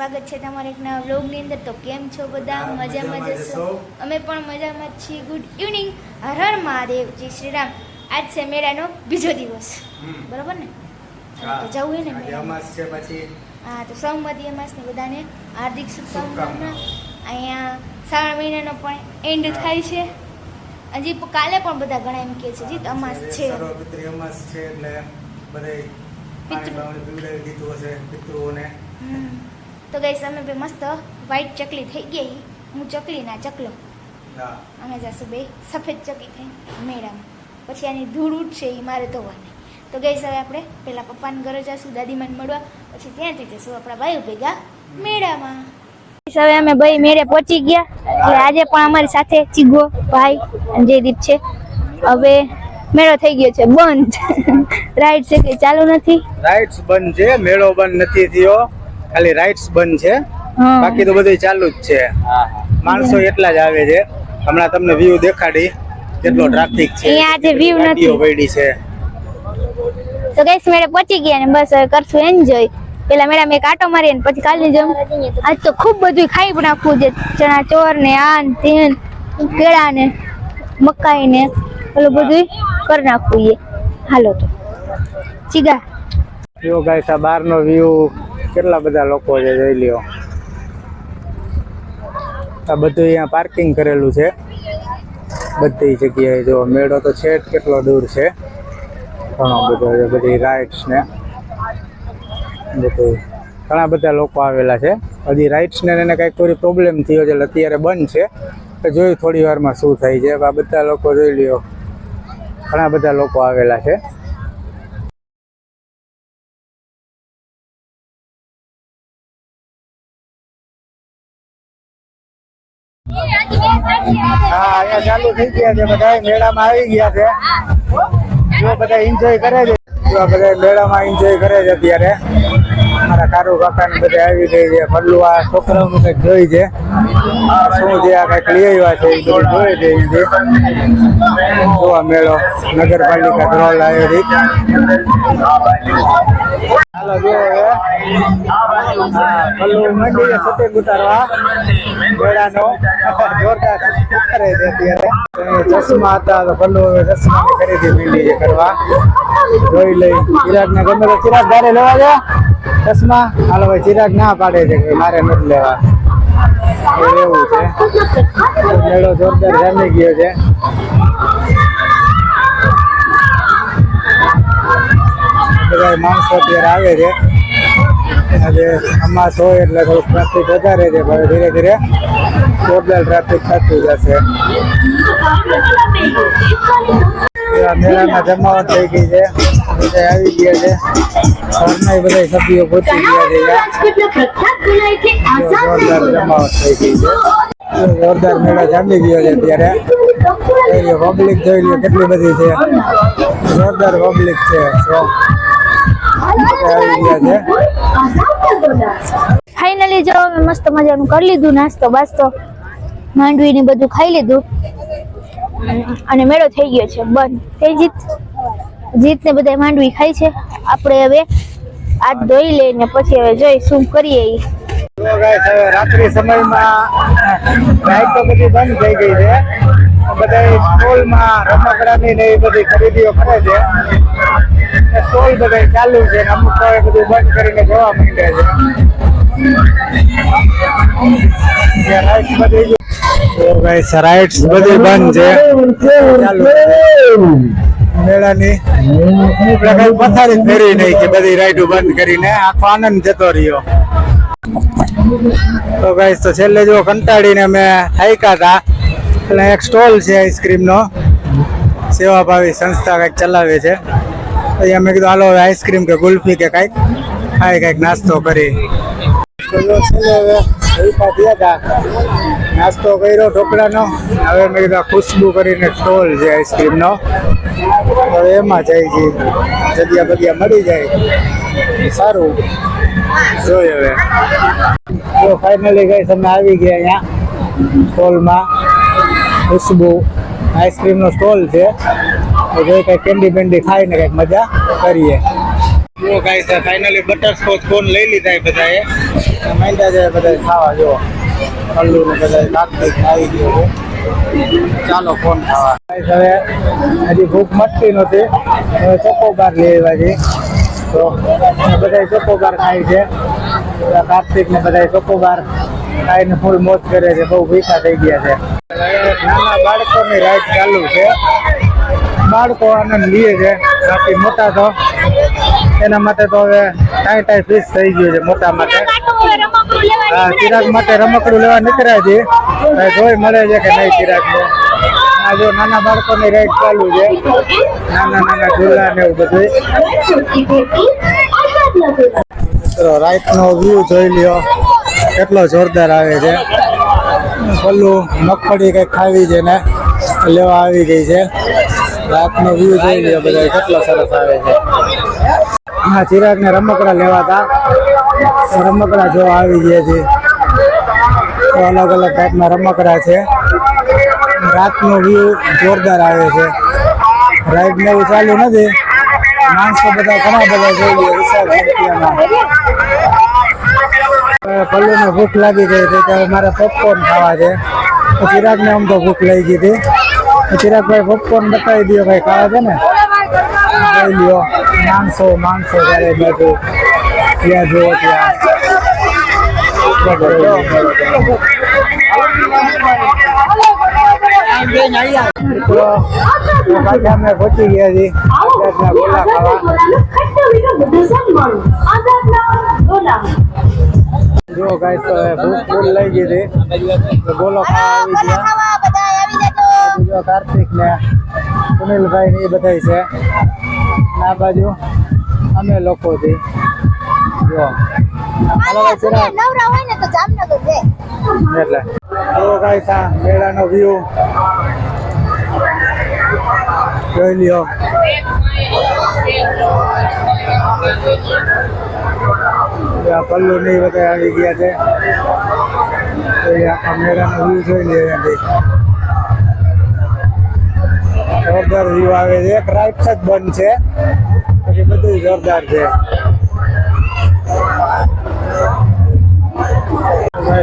સ્વાગત છે તમારા એક નવા વ્લોગની અંદર। તો કેમ છો બધા? મજામાં જશો? અમે પણ મજામાં છીએ। ગુડ ઇવનિંગ, હર હર મહાદેવ, જય શ્રી રામ। આજ છે મેળાનો બીજો દિવસ, બરાબર ને? તો જવું ને અમાસ છે પછી। હા, તો સોમવતી અમાસની બધાને હાર્દિક શુભકામના। અહીંયા શ્રાવણ મહિનાનો પણ એન્ડ થાય છે। હજી કાલે પણ બધા ઘણા એમ કહે છે જી અમાસ છે, સર્વપિતૃ અમાસ છે, એટલે બધાય પાણી બાવણી પીવડાવી દીધું હશે પિતૃઓને। તો ગાઈસ અમે બે મસ્ત વ્હાઈટ ચકલી થઈ ગઈ। હું ચકલી ના ચકલો, અમે જશું બે સફેદ ચકલી થઈ મેળામાં। પછી આની ધૂળ ઉઠશે એ મારે ધોવાની। તો ગાઈસ હવે આપણે પેલા પપ્પાને ઘરે જશું, દાદીમાને મળવા, પછી ત્યાંથી જશું આપણા ભાઈઓ ભેગા મેળામાં। હવે અમે ભાઈ મેળે પહોંચી ગયા। એટલે આજે પણ અમારી સાથે ચીગો ભાઈ અને જયદીપ છે। હવે મેળો થઈ ગયો છે બંધ। રાઈડ છે કે ચાલુ નથી? રાઇડ્સ બંધ છે, મેળો બંધ નથી થયો, ખાલી રાઇડ્સ બંધ છે, બાકી તો બધું ચાલુ જ છે। માણસો એટલા જ આવે છે। હમણાં તમને વ્યૂ દેખાડી કેટલો ટ્રાફિક છે, અહીંયા આજે વ્યૂ નથી પડી છે। તો ગાઈસ મેળે પહોંચી ગયા ને બસ હવે કરશું એન્જોય। પેલા મેળામાં એક આટો મારીએ ને પછી કાલની જેમ આજ તો ખૂબ બધું ખાઈ પણ નાખવું છે। ચણા ચોર ને આન તેન કેળા ને મકાઈ ને ઓલું બધું કરી નાખવું છે। હાલો તો ચીગા જો ગાઈસ આ બહારનો વ્યૂ કેટલા બધા લોકો છે, જોઈ લ્યો। આ બધું અહીંયા પાર્કિંગ કરેલું છે બધી જગ્યાએ। જો મેળો તો છે જ કેટલો દૂર છે, ઘણો બધો છે, બધી રાઇડ્સ ને બધું ઘણા બધા લોકો આવેલા છે। હજી રાઇડ્સ ને એને કંઈક થોડી પ્રોબ્લેમ થયો છે એટલે અત્યારે બંધ છે। તો જોયું થોડી વારમાં શું થાય છે। આ બધા લોકો જોઈ લ્યો, ઘણા બધા લોકો આવેલા છે। હા, અહીંયા ચાલુ થઈ ગયા છે, બધા મેળામાં આવી ગયા છે। જો બધા એન્જોય કરે છે, જો બધા મેળામાં એન્જોય કરે છે। અત્યારે મારા કારુ કાકા ને બધા આવી ગઈ છે। ભલ્લું આ છોકરાઓનું કંઈક જોઈ છે, શું છે આ કંઈક લઈ આવ્યા છે એ બધું જોઈ છે। જોવા મેળો નગરપાલિકા ધ્રોલ આયોજિત। ચાલો જો હવે ભલ્લું મંડી છે સતેક ઉતારવા મેળાનો જોરદાર કરે છે। અત્યારે ચશ્મા હતા તો ભલ્લું હવે ચશ્માની ખરીદી મીંડી છે કરવા। જોઈ લઈ ચિરાગ ને ગમે તો ચિરાગ ગારે લેવા છે ચશ્મા? હાલો ભાઈ, ચિરાગ ના પાડે છે કે મારે નથી લેવા, એવું છે। મેળો જોરદાર જામી ગયો છે। બધા માણસો અત્યારે આવે છે। આજે અમાસ હોય એટલે થોડુંક ટ્રાફિક વધારે છે, પણ ધીરે ધીરે જોરદાર ટ્રાફિક થતું જશે। મેળામાં જમાવટ થઈ ગઈ છે, બધા આવી ગયા છે, ઘરના બધા સભ્યો પહોંચી ગયા છે। જોરદાર જમાવટ થઈ ગઈ છે, જોરદાર મેળો જામી ગયો છે। અત્યારે પબ્લિક જોઈ લો કેટલી બધી છે, જોરદાર પબ્લિક છે। આવી ગયા છે। ફાઇનલી જો મસ્ત મજાનું કરી લીધું, નાસ્તો બાસ્તો માંડવી ને બધું ખાઈ લીધું અને મેળો થઈ ગયો છે બંધ। થઈ જીત ને બધા માંડવી ખાઈ છે। આપણે હવે હાથ ધોઈ લઈને પછી હવે જોઈ શું કરીએ। રાત્રિ સમયમાં લાઈટ તો બધી બંધ થઈ ગઈ છે, બધા સ્ટોલમાં રમકડાની ને એ બધી ખરીદીઓ કરે છે। સ્ટોલ બધા ચાલુ છે, અમુક તો બધું બંધ કરીને જોવા માંડે છે। રાઇડ્સ બધી બંધ છે, ચાલુ મેળાની પથારી ફેરવી નાખી, બધી રાઈડો બંધ કરીને આખો આનંદ જતો રહ્યો। તો ગાઈસ તો છેલ્લે જો કંટાળીને અમે થાક્યા હતા એટલે એક સ્ટોલ છે આઈસ્ક્રીમનો, સેવાભાવી સંસ્થા કંઈક ચલાવે છે। અહીંયા મેં કીધું હાલો હવે આઈસ્ક્રીમ કે ગુલ્ફી કે કંઈક ખાઈ કંઈક નાસ્તો કરી। નાસ્તો કર્યો ઢોકળાનો, હવે મેં કીધું ખુશ્બુ કરીને સ્ટોલ છે આઈસ્ક્રીમનો, હવે એમાં જાય છે, જગ્યા બગ્યા મળી જાય સારું। જોઈ હવે તો ફાઇનલી ગઈ અમે આવી ગયા અહીંયા સ્ટોલમાં। ખુશ્બુ આઈસ્ક્રીમનો સ્ટોલ છે, જો કંઈક કેન્ડી બેન્ડી ખાઈને કંઈક મજા કરીએ। જો ગાઈસ ફાઇનલી બટરસ્કોચ કોન લઈ લીધા એ બધાએ માંડ્યા છે બધા ખાવા. જો કલ્લુ ને બધા કાર્તિક આવી ગયો છે. ચાલો કોણ ખાવા. ગાઈસ હવે હજી ભૂખ મટતી નહોતી, હવે ચોકોબાર લઈ આવ્યા છે. તો બધા ચોકોબાર ખાય છે. કાર્તિક ને બધા ચોકોબાર ખાઈને ફૂલ મોજ કરે છે. બહુ ભૂખા થઈ ગયા છે. નાના બાળકોની રાઈડ ચાલુ છે. બાળકો આનંદ લે છે, બાકી મોટા તો એના માટે તો હવે ટાઈ ફીસ થઈ ગયું છે મોટા માટે. ચિરાગ માટે રમકડું લેવા નીકળ્યા છે. જોઈ મળે છે કે નહીં ચિરાગને. આ જો નાના બાળકોની રાઈડ ચાલુ છે, નાના નાના ઝૂલા ને એવું બધું. મિત્રો રાઈટનો વ્યૂ જોઈ લ્યો કેટલો જોરદાર આવે છે. પેલું મગફળી કંઈક ખાવી છે ને લેવા આવી ગઈ છે. રાતનો વ્યૂ જોઈ લ્યો બધા કેટલો સરસ આવે છે. હા, ચિરાગ ને રમકડા લેવા હતા, રમકડા જોવા આવી ગયા છે. અલગ અલગ ટાઈપના રમકડા છે. રાતનો વ્યૂ જોરદાર આવે છે. રાઈડ ને એવું ચાલુ નથી, માણસો બધા ઘણા બધા જોઈ લ્યો વિશાળ સંખ્યામાં. પલ્લુને ભૂખ લાગી ગઈ હતી ત્યારે મારે પોપકોર્ન ખાવા છે. ચિરાગ ને આમ તો ભૂખ લાગી ગઈ હતી. ચિરાગભાઈ પોપકોર્ન બતાવી દો ભાઈ, ખાવા છે ને જોઈ લ્યો. માણસો ત્યારે બાજુ ત્યાં જુઓ ત્યાં પાછા અમે પહોંચી ગયા છીએ ગોલા ખાવા. જો ગાઈસ તો ભૂખ ફૂલ લઈ ગઈ હતી, ગોલો ખાવા આવી ગયા. જો કાર્તિક ને સુનિલભાઈ ને એ બધા છે. આ બાજુ અમે લોકો થી. જો એટલે તો ગાઈસ આ મેળાનો વ્યૂ જોઈ લ્યો. પલ્લુ ને બધા આવી ગયા છે. આખા મેળાનો વ્યૂ જોઈ લ્યો. અહીંયાથી જોરદાર વ્યૂ આવે છે. એક રાઈટ જ બંધ છે, પછી બધું જોરદાર છે.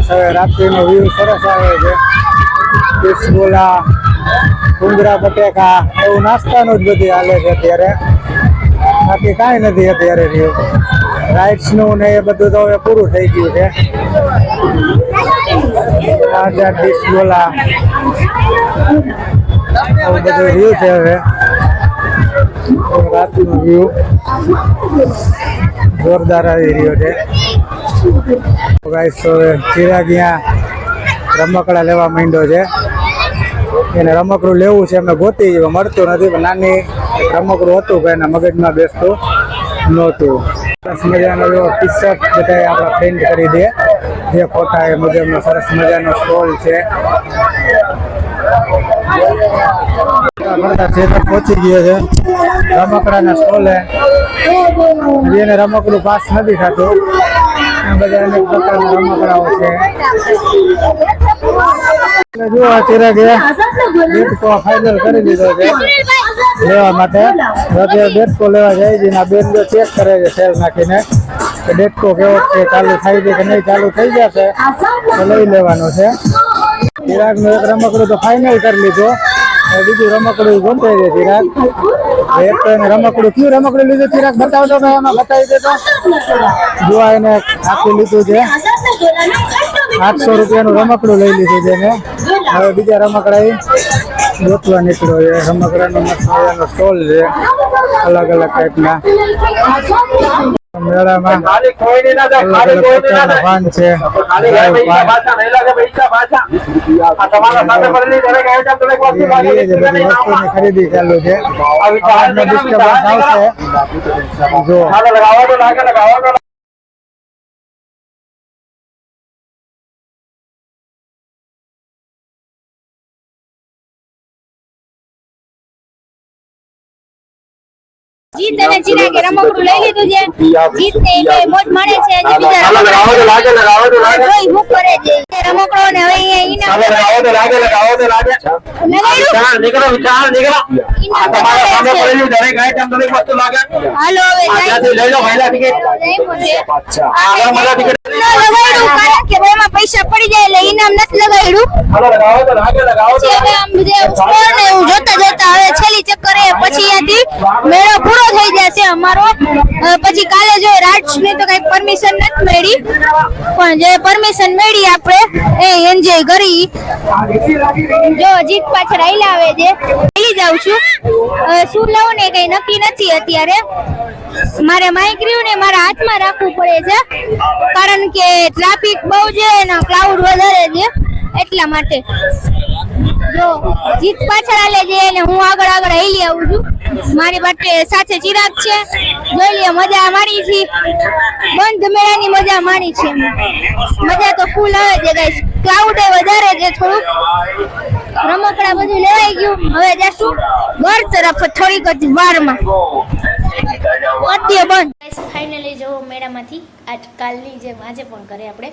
હવે રાત્રિનો વ્યૂ સરસ આવે છે. બિસ્કુલા, ડુંગરા બટેકા એવું નાસ્તાનું જ બધી હાલે છે અત્યારે. બાકી કાંઈ નથી અત્યારે રહ્યું. રાઇડ્સનું ને એ બધું તો હવે પૂરું થઈ ગયું છે. બિસ્કુલા એવું બધું રહ્યું છે. હવે રાતનો વ્યૂ જોરદાર આવી રહ્યો છે. ગાઈસ હવે ચિરાગ રમકડા લેવા માંડ્યો છે. એને રમકડું લેવું છે, અમે ગોતી મળતું નથી. પણ નાની રમકડું હતું કે એના મગજમાં બેસતું નહોતું. સરસ મજાનો એવો ટી શર્ટ બધા આપણે પ્રિન્ટ કરી દે જે ફોટા એ મુજબનો સરસ મજાનો સ્ટોલ છે. પહોંચી ગયો છે રમકડાના સ્ટોલે. જેને રમકડું પાસ નથી થતું બધા અનેક પ્રકારના રમકડાઓ છે. જો ચિરાગ બેટકો ફાઇનલ કરી દીધો છે લેવા માટે. બેટકો લેવા જાય છે. આ બેન ચેક કરે છે સેલ નાખીને કે બેટકો કેવો છે, ચાલુ થાય છે કે નહીં. ચાલુ થઈ જશે તો લઈ લેવાનો છે. ચિરાગ નું એક રમકડું તો ફાઇનલ કરી લીધું. બીજું રમકડું ગોતે છે ચિરાગ. એક તો એને રમકડું કયું રમકડું લીધું ચિરાગ બતાવતો કે એમાં બતાવી દેતો. જોવા એને આખું લીધું છે. 800 રૂપિયાનું રમકડું લઈ લીધું છે એને. હવે બીજા રમકડા ગોતવા નીકળ્યો છે. રમકડાનો મસ્ત સ્ટોલ છે અલગ અલગ ટાઈપના. મેળામાં અલગ અલગ પ્રકારના પાન છે. ખરીદી ચાલુ છે. આવશે જો જીત અને ચિરાગે રમકડું લઈ લીધું છે. જીત ને એટલે મોજ માણે છે. હજી બીજા રમકડા જોઈ હું કરે છે રમકડો ને હવે અહીંયા હાલો હવે કારણ કે એમાં પૈસા પડી જાય એટલે ઇનામ નથી લગાડ્યું. હવે આમ જે સ્કોર ને હું જોતા જોતા હવે છેલ્લી ચક્કર એ પછી અહીંયાથી મેળો પૂરો થઈ જશે અમારો. પછી કાલે જો રાજની તો કઈ પરમિશન નથી મળી પણ જે પરમિશન મળી આપણે એ એન્જોય કરી. જો જીત પાછળ આઈલા આવે છે લઈ જાઉં છું. શું લઉં ને કઈ નક્કી નથી અત્યારે. મારે માઇક રહ્યું ને મારા હાથમાં રાખવું પડે છે કારણ કે ટ્રાફિક બહુ છે અને ક્રાઉડ વધારે છે એટલા માટે. જો જીત પાછળ આલે છે અને હું આગળ આગળ હેલી આવું છું. મારી પાસે સાથે ચિરાગ છે. જોઈ લે મજા માણી છે. બંધ મેળાની મજા માણી છે. મજા તો ફૂલ આવે છે ગાઈસ. ક્રાઉડ એ વધારે છે થોડુંક. રમકડા બધું લેવાઈ ગયું. હવે જશું ઘર તરફ થોડીક જ વારમાં. ફાઇનલી જો મેળામાંથી આજ કાલની જેમ આજે પણ ઘરે આપણે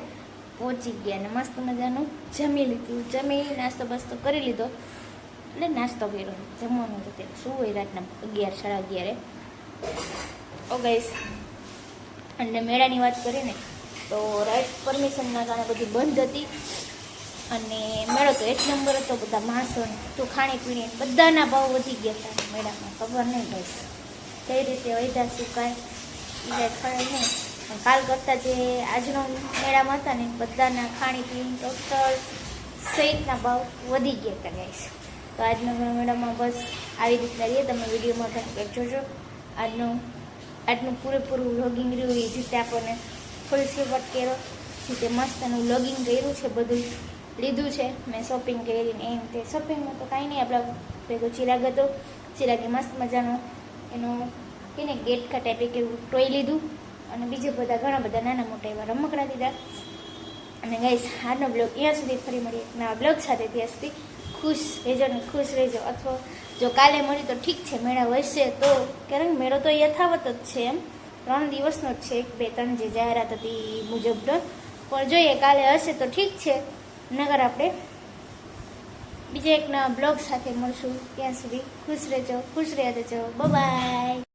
પહોંચી ગયા અને મસ્ત મજાનું જમી લીધું. જમી નાસ્તો બસ્તો કરી લીધો એટલે નાસ્તો કર્યો. જમવાનું હતું તે શું હોય રાતના 11 સાડા 11. ઓ ગાઈસ અને મેળાની વાત કરીએ ને તો રાઈટ પરમિશનના કારણે બધી બંધ હતી અને મેળો તો 1 નંબર હતો. બધા માણસો તો ખાણીપીણી બધાના ભાવ વધી ગયા હતા મેળામાં. ખબર નહીં ગાઈસ કઈ રીતે વધ્યા શું કાંઈ એ ખબર નહીં. કાલ કરતાં જે આજનો મેળામાં હતા ને બધાના ખાણીપીણી ટોટલ સહિતના ભાવ વધી ગયા હતા ગાઈસ. તો આજના મેળામાં બસ આવી રીતના રહીએ. તમે વિડીયોમાં કંઈક જોજો. આજનું પૂરેપૂરું વ્લોગિંગ રહ્યું એ રીતે આપણને ફૂલ સ્લીપટ કર્યો. રીતે મસ્તનું વ્લોગિંગ કર્યું છે. બધું લીધું છે મેં શોપિંગ કરીને એમ તે. શોપિંગમાં તો કાંઈ નહીં આપણા ભેગો ચિરાગ હતો. ચિરાગે મસ્ત મજાનો એનું એને ગેટ કા ટાઈપે એવું ટોય લીધું અને બીજા બધા ઘણા બધા નાના મોટા એવા રમકડા લીધા. અને ગાઈસ આજનો બ્લોગ અહીંયા સુધી ફરી મળીએ નવા બ્લોગ સાથે. ત્યાં સુધી ખુશ રહેજો ને ખુશ રહેજો. અથવા જો કાલે મળી તો ઠીક છે. મેળા વસશે તો કારણ મેળો તો યથાવત જ છે એમ 3 દિવસનો જ છે. 1 2 3 જે જાહેરાત હતી એ મુજબનો પણ જોઈએ કાલે હશે તો ઠીક છે. નગર આપણે બીજા એક નવા બ્લોગ સાથે મળશું. ત્યાં સુધી ખુશ રહેજો ખુશ રહેજો. બાય.